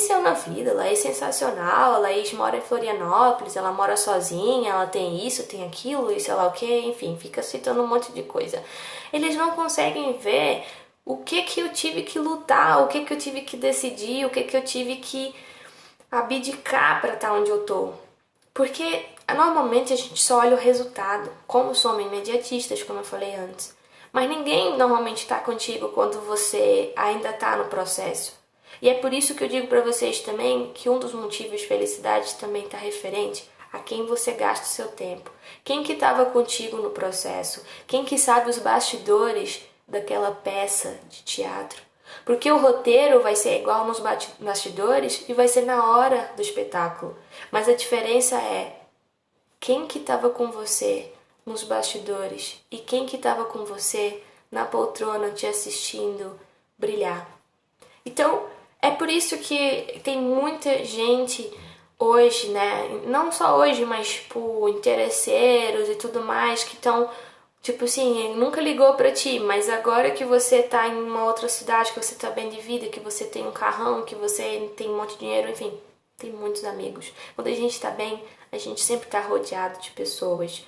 venceu na vida, a Laís é sensacional, a Laís mora em Florianópolis, ela mora sozinha, ela tem isso, tem aquilo e sei lá o que, enfim, fica citando um monte de coisa. Eles não conseguem ver o que que eu tive que lutar, o que que eu tive que decidir, o que que eu tive que abdicar para estar onde eu tô. Porque normalmente a gente só olha o resultado, como somos imediatistas, como eu falei antes. Mas ninguém normalmente está contigo quando você ainda está no processo. E é por isso que eu digo para vocês também que um dos motivos de felicidade também está referente a quem você gasta o seu tempo. Quem que estava contigo no processo? Quem que sabe os bastidores daquela peça de teatro? Porque o roteiro vai ser igual nos bastidores e vai ser na hora do espetáculo. Mas a diferença é quem que estava com você nos bastidores e quem que estava com você na poltrona te assistindo brilhar. Então, é por isso que tem muita gente hoje, né? Não só hoje, mas tipo, interesseiros e tudo mais que estão, tipo assim, ele nunca ligou pra ti, mas agora que você tá em uma outra cidade, que você tá bem de vida, que você tem um carrão, que você tem um monte de dinheiro, enfim, tem muitos amigos. Quando a gente tá bem, a gente sempre tá rodeado de pessoas.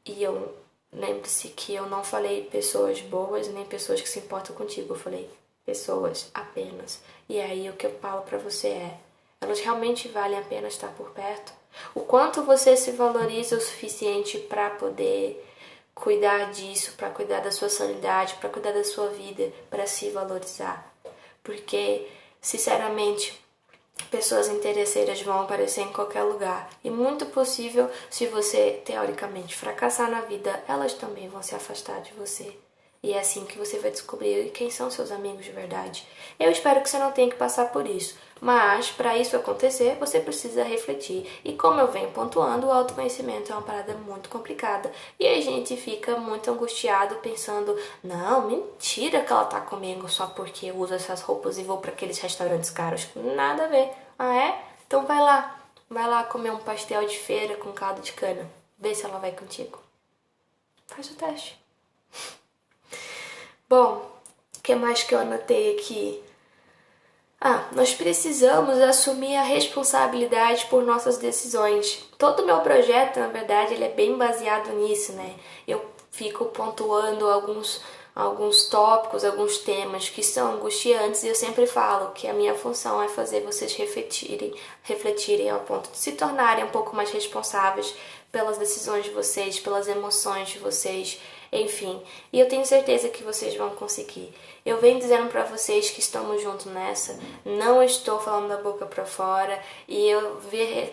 E eu lembre-se que eu não falei pessoas boas nem pessoas que se importam contigo, eu falei pessoas apenas. E aí o que eu falo pra você é, elas realmente valem a pena estar por perto? O quanto você se valoriza o suficiente para poder cuidar disso, para cuidar da sua sanidade, para cuidar da sua vida, para se valorizar? Porque, sinceramente, pessoas interesseiras vão aparecer em qualquer lugar. E muito possível, se você, teoricamente, fracassar na vida, elas também vão se afastar de você. E é assim que você vai descobrir quem são seus amigos de verdade. Eu espero que você não tenha que passar por isso. Mas, para isso acontecer, você precisa refletir. E como eu venho pontuando, o autoconhecimento é uma parada muito complicada. E a gente fica muito angustiado pensando, não, mentira que ela tá comigo só porque eu uso essas roupas e vou para aqueles restaurantes caros. Nada a ver. Ah, é? Então vai lá. Vai lá comer um pastel de feira com caldo de cana. Vê se ela vai contigo. Faz o teste. Bom, o que mais que eu anotei aqui? Nós precisamos assumir a responsabilidade por nossas decisões. Todo o meu projeto, na verdade, ele é bem baseado nisso, né? Eu fico pontuando alguns tópicos, alguns temas que são angustiantes e eu sempre falo que a minha função é fazer vocês refletirem ao ponto de se tornarem um pouco mais responsáveis pelas decisões de vocês, pelas emoções de vocês, enfim. E eu tenho certeza que vocês vão conseguir. Eu venho dizendo pra vocês que estamos juntos nessa, não estou falando da boca pra fora e eu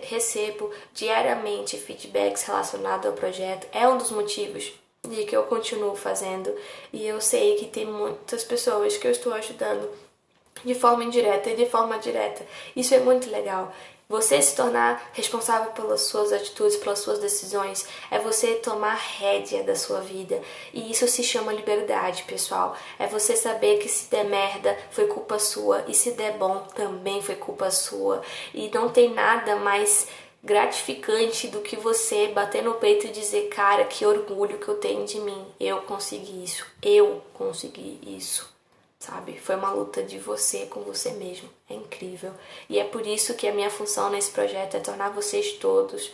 recebo diariamente feedbacks relacionados ao projeto. É um dos motivos de que eu continuo fazendo e eu sei que tem muitas pessoas que eu estou ajudando de forma indireta e de forma direta. Isso é muito legal. Você se tornar responsável pelas suas atitudes, pelas suas decisões, é você tomar rédea da sua vida. E isso se chama liberdade, pessoal. É você saber que se der merda, foi culpa sua. E se der bom, também foi culpa sua. E não tem nada mais gratificante do que você bater no peito e dizer, cara, que orgulho que eu tenho de mim. Eu consegui isso. Eu consegui isso. Sabe? Foi uma luta de você com você mesmo. É incrível. E é por isso que a minha função nesse projeto é tornar vocês todos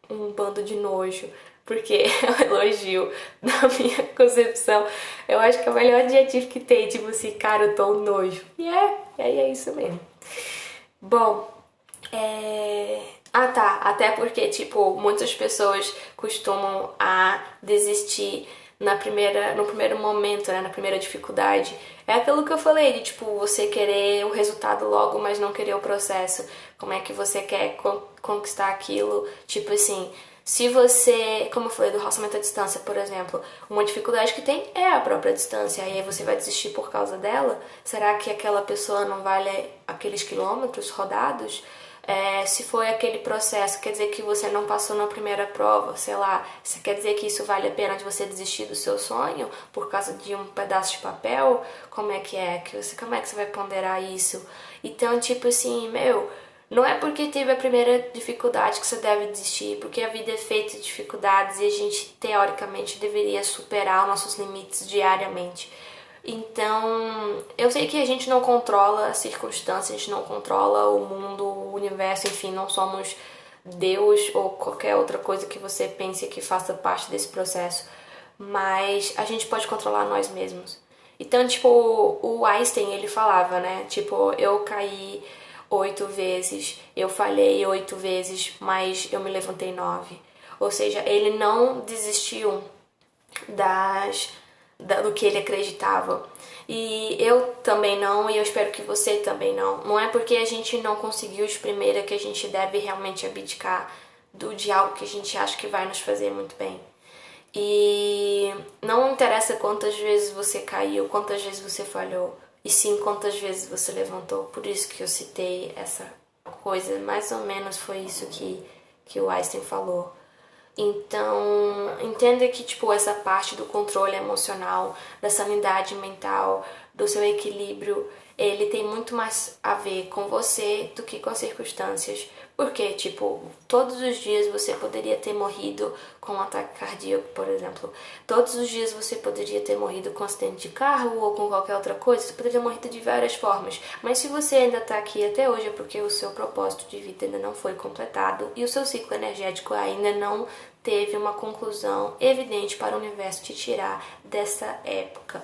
um bando de nojo. Porque é um elogio na minha concepção. Eu acho que é o melhor adjetivo que tem. Tipo assim, cara, eu tô um nojo. E é isso mesmo. Bom, até porque, tipo, muitas pessoas costumam a desistir no primeiro momento, né, na primeira dificuldade. É aquilo que eu falei, de tipo, você querer o resultado logo, mas não querer o processo. Como é que você quer conquistar aquilo? Tipo assim, se você, como eu falei do relacionamento à distância, por exemplo, uma dificuldade que tem é a própria distância, e aí você vai desistir por causa dela? Será que aquela pessoa não vale aqueles quilômetros rodados? Se foi aquele processo, quer dizer que você não passou na primeira prova, sei lá, isso quer dizer que isso vale a pena de você desistir do seu sonho por causa de um pedaço de papel? Como é que você vai ponderar isso? Então, tipo assim, não é porque teve a primeira dificuldade que você deve desistir, porque a vida é feita de dificuldades e a gente, teoricamente, deveria superar os nossos limites diariamente. Então, eu sei que a gente não controla as circunstâncias, a gente não controla o mundo, o universo, enfim, não somos Deus ou qualquer outra coisa que você pense que faça parte desse processo, mas a gente pode controlar nós mesmos. Então, tipo, o Einstein, ele falava, né? Tipo, eu caí 8 vezes, eu falhei 8 vezes, mas eu me levantei 9. Ou seja, ele não desistiu do que ele acreditava. E eu também não, e eu espero que você também não. Não é porque a gente não conseguiu os primeiros que a gente deve realmente abdicar de algo que a gente acha que vai nos fazer muito bem. E não interessa quantas vezes você caiu, quantas vezes você falhou, e sim quantas vezes você levantou. Por isso que eu citei essa coisa, mais ou menos foi isso que o Einstein falou. Então, entenda que, tipo, essa parte do controle emocional, da sanidade mental, do seu equilíbrio, ele tem muito mais a ver com você do que com as circunstâncias. Porque, tipo, todos os dias você poderia ter morrido com um ataque cardíaco, por exemplo. Todos os dias você poderia ter morrido com um acidente de carro ou com qualquer outra coisa. Você poderia ter morrido de várias formas. Mas se você ainda está aqui até hoje é porque o seu propósito de vida ainda não foi completado e o seu ciclo energético ainda não teve uma conclusão evidente para o universo te tirar dessa época.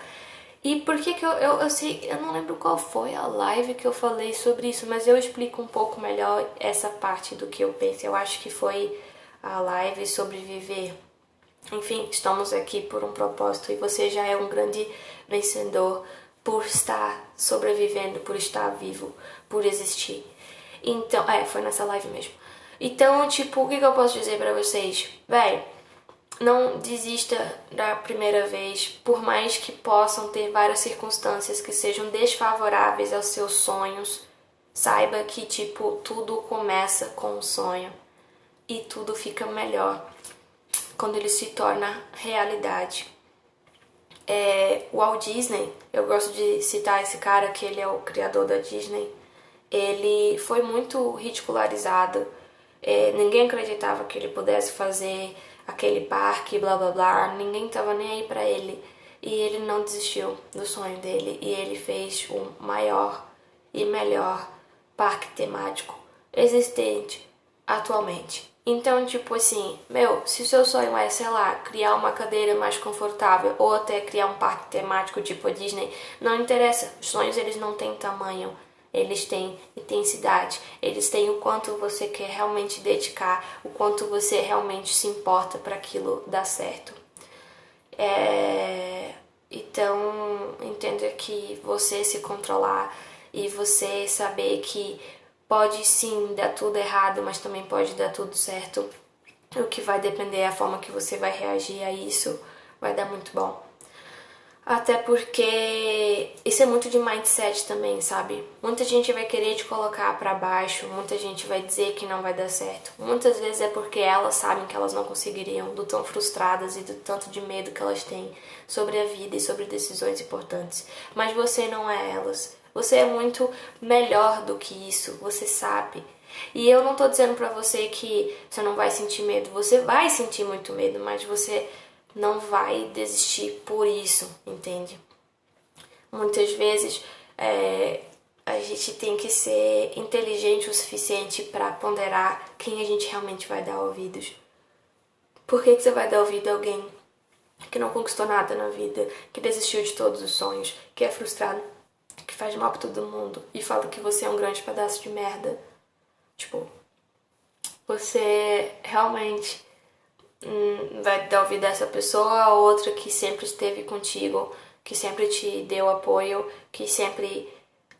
E por que que eu sei, eu não lembro qual foi a live que eu falei sobre isso, mas eu explico um pouco melhor essa parte do que eu penso. Eu acho que foi a live sobre viver. Enfim, estamos aqui por um propósito e você já é um grande vencedor por estar sobrevivendo, por estar vivo, por existir. Então, foi nessa live mesmo. Então, tipo, o que eu posso dizer pra vocês? Véi, não desista da primeira vez, por mais que possam ter várias circunstâncias que sejam desfavoráveis aos seus sonhos. Saiba que, tipo, tudo começa com um sonho e tudo fica melhor quando ele se torna realidade. O Walt Disney, eu gosto de citar esse cara, que ele é o criador da Disney. Ele foi muito ridicularizado. Ninguém acreditava que ele pudesse fazer aquele parque, blá blá blá. Ninguém tava nem aí pra ele. E ele não desistiu do sonho dele. E ele fez o maior e melhor parque temático existente atualmente. Então, tipo assim, se o seu sonho é, sei lá, criar uma cadeira mais confortável ou até criar um parque temático tipo a Disney, não interessa. Os sonhos, eles não têm tamanho. Eles têm intensidade, eles têm o quanto você quer realmente dedicar, o quanto você realmente se importa para aquilo dar certo. Então, entenda que você se controlar e você saber que pode sim dar tudo errado, mas também pode dar tudo certo. O que vai depender é a forma que você vai reagir a isso, vai dar muito bom. Até porque isso é muito de mindset também, sabe? Muita gente vai querer te colocar pra baixo, muita gente vai dizer que não vai dar certo. Muitas vezes é porque elas sabem que elas não conseguiriam, do tão frustradas e do tanto de medo que elas têm sobre a vida e sobre decisões importantes. Mas você não é elas. Você é muito melhor do que isso, você sabe. E eu não tô dizendo pra você que você não vai sentir medo, você vai sentir muito medo, mas você não vai desistir por isso, entende? Muitas vezes a gente tem que ser inteligente o suficiente para ponderar quem a gente realmente vai dar ouvidos. Por que você vai dar ouvido a alguém que não conquistou nada na vida, que desistiu de todos os sonhos, que é frustrado, que faz mal pra todo mundo e fala que você é um grande pedaço de merda? Tipo, você realmente vai dar ouvido a essa pessoa ou outra que sempre esteve contigo, que sempre te deu apoio, que sempre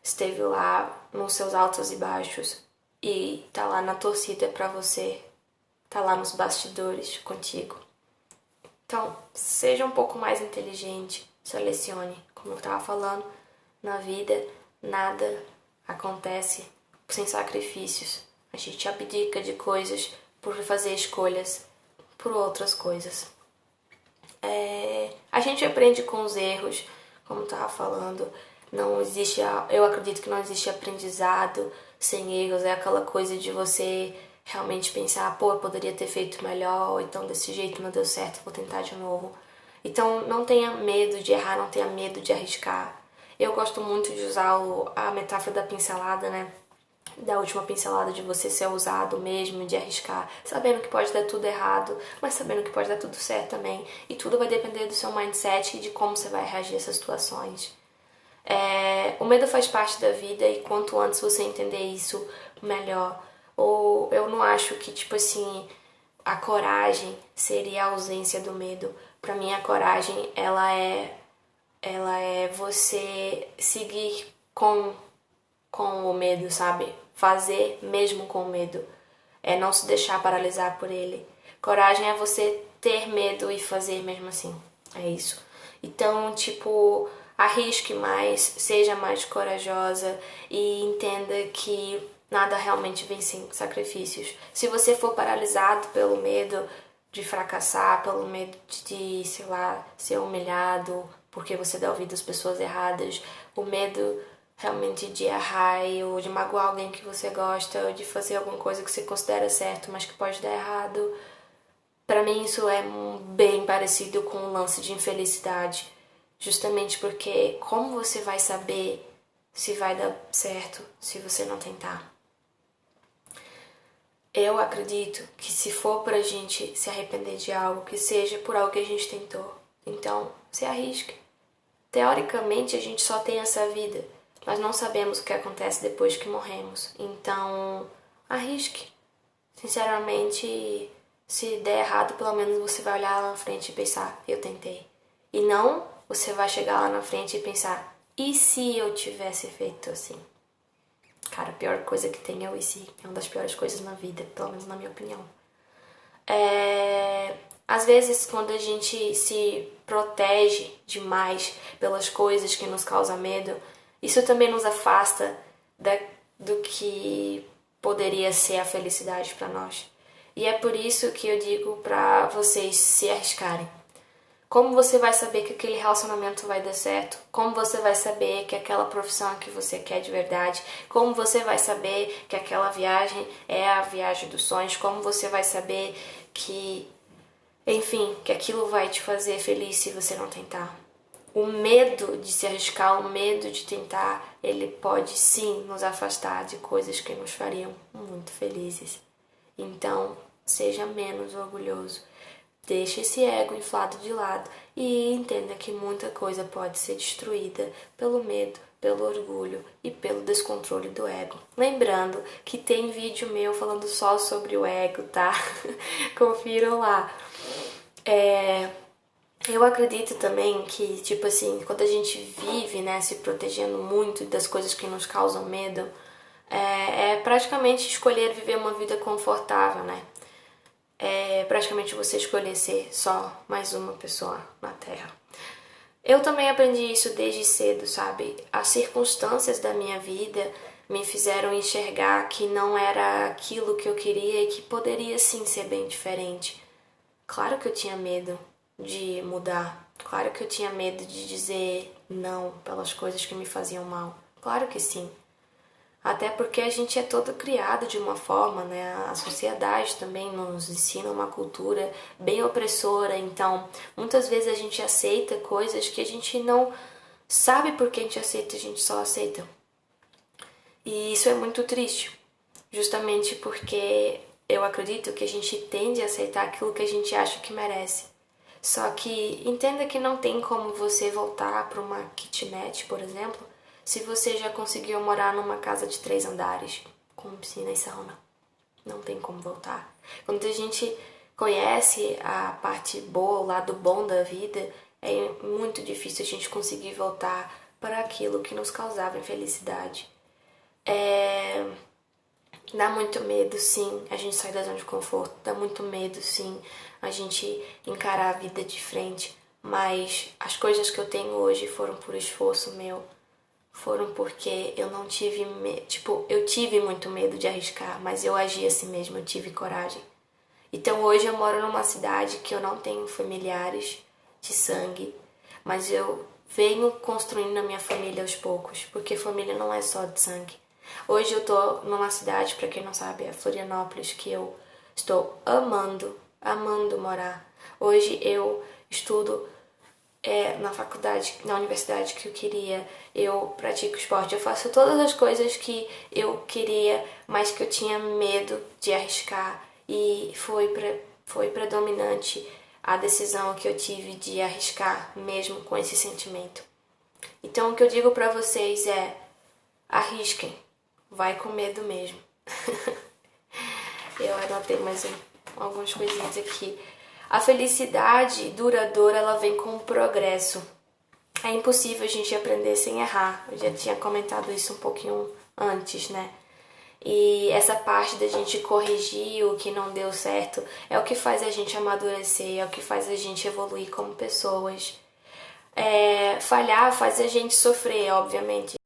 esteve lá nos seus altos e baixos e tá lá na torcida pra você, tá lá nos bastidores contigo. Então, seja um pouco mais inteligente, selecione, como eu tava falando, na vida nada acontece sem sacrifícios. A gente abdica de coisas por fazer escolhas por outras coisas. A gente aprende com os erros, como eu tava falando. Não existe, eu acredito que não existe aprendizado sem erros. É aquela coisa de você realmente pensar, pô, eu poderia ter feito melhor, ou então desse jeito não deu certo, vou tentar de novo. Então não tenha medo de errar, não tenha medo de arriscar. Eu gosto muito de usar a metáfora da pincelada, né? Da última pincelada, de você ser ousado mesmo, de arriscar, sabendo que pode dar tudo errado, mas sabendo que pode dar tudo certo também. E tudo vai depender do seu mindset e de como você vai reagir a essas situações. O medo faz parte da vida e quanto antes você entender isso, melhor. Ou eu não acho que, tipo assim, a coragem seria a ausência do medo. Pra mim, a coragem, ela é você seguir com o medo, sabe? Fazer mesmo com o medo. É não se deixar paralisar por ele. Coragem é você ter medo e fazer mesmo assim. É isso. Então, tipo, arrisque mais, seja mais corajosa e entenda que nada realmente vem sem sacrifícios. Se você for paralisado pelo medo de fracassar, pelo medo de, sei lá, ser humilhado porque você dá ouvido às pessoas erradas, o medo realmente de errar ou de magoar alguém que você gosta, ou de fazer alguma coisa que você considera certo, mas que pode dar errado. Pra mim isso é bem parecido com o lance de infelicidade, justamente porque como você vai saber se vai dar certo se você não tentar? Eu acredito que se for pra gente se arrepender de algo, que seja por algo que a gente tentou. Então, se arrisque. Teoricamente, a gente só tem essa vida. Nós não sabemos o que acontece depois que morremos. Então, arrisque. Sinceramente, se der errado, pelo menos você vai olhar lá na frente e pensar, eu tentei. E não você vai chegar lá na frente e pensar, e se eu tivesse feito assim? Cara, a pior coisa que tem é o e se. É uma das piores coisas na vida, pelo menos na minha opinião. Às vezes, quando a gente se protege demais pelas coisas que nos causam medo, isso também nos afasta do que poderia ser a felicidade para nós. E é por isso que eu digo para vocês se arriscarem. Como você vai saber que aquele relacionamento vai dar certo? Como você vai saber que aquela profissão que você quer de verdade? Como você vai saber que aquela viagem é a viagem dos sonhos? Como você vai saber que, enfim, que aquilo vai te fazer feliz se você não tentar? O medo de se arriscar, o medo de tentar, ele pode sim nos afastar de coisas que nos fariam muito felizes. Então, seja menos orgulhoso. Deixe esse ego inflado de lado e entenda que muita coisa pode ser destruída pelo medo, pelo orgulho e pelo descontrole do ego. Lembrando que tem vídeo meu falando só sobre o ego, tá? Confiram lá. Eu acredito também que, tipo assim, quando a gente vive, né, se protegendo muito das coisas que nos causam medo, é praticamente escolher viver uma vida confortável, né? É praticamente você escolher ser só mais uma pessoa na Terra. Eu também aprendi isso desde cedo, sabe? As circunstâncias da minha vida me fizeram enxergar que não era aquilo que eu queria e que poderia sim ser bem diferente. Claro que eu tinha medo de mudar. Claro que eu tinha medo de dizer não pelas coisas que me faziam mal. Claro que sim. Até porque a gente é todo criado de uma forma, né? A sociedade também nos ensina uma cultura bem opressora, então muitas vezes a gente aceita coisas que a gente não sabe por que a gente aceita, a gente só aceita. E isso é muito triste, justamente porque eu acredito que a gente tende a aceitar aquilo que a gente acha que merece. Só que entenda que não tem como você voltar para uma kitnet, por exemplo, se você já conseguiu morar numa casa de 3 andares, com piscina e sauna. Não tem como voltar. Quando a gente conhece a parte boa, o lado bom da vida, é muito difícil a gente conseguir voltar para aquilo que nos causava infelicidade. Dá muito medo, sim, a gente sair da zona de conforto. Dá muito medo, sim, a gente encarar a vida de frente. Mas as coisas que eu tenho hoje foram por esforço meu. Foram porque eu não tive medo. Tipo, eu tive muito medo de arriscar, mas eu agi assim mesmo, eu tive coragem. Então hoje eu moro numa cidade que eu não tenho familiares de sangue, mas eu venho construindo a minha família aos poucos, porque família não é só de sangue. Hoje eu tô numa cidade, pra quem não sabe, é Florianópolis, que eu estou amando, amando morar. Hoje eu estudo na faculdade, na universidade que eu queria, eu pratico esporte, eu faço todas as coisas que eu queria, mas que eu tinha medo de arriscar, e foi predominante a decisão que eu tive de arriscar mesmo com esse sentimento. Então o que eu digo pra vocês é: arrisquem, vai com medo mesmo. Eu anotei mais algumas coisinhas aqui. A felicidade duradoura, ela vem com o progresso. É impossível a gente aprender sem errar. Eu já tinha comentado isso um pouquinho antes, né? E essa parte da gente corrigir o que não deu certo é o que faz a gente amadurecer, é o que faz a gente evoluir como pessoas. Falhar faz a gente sofrer, obviamente.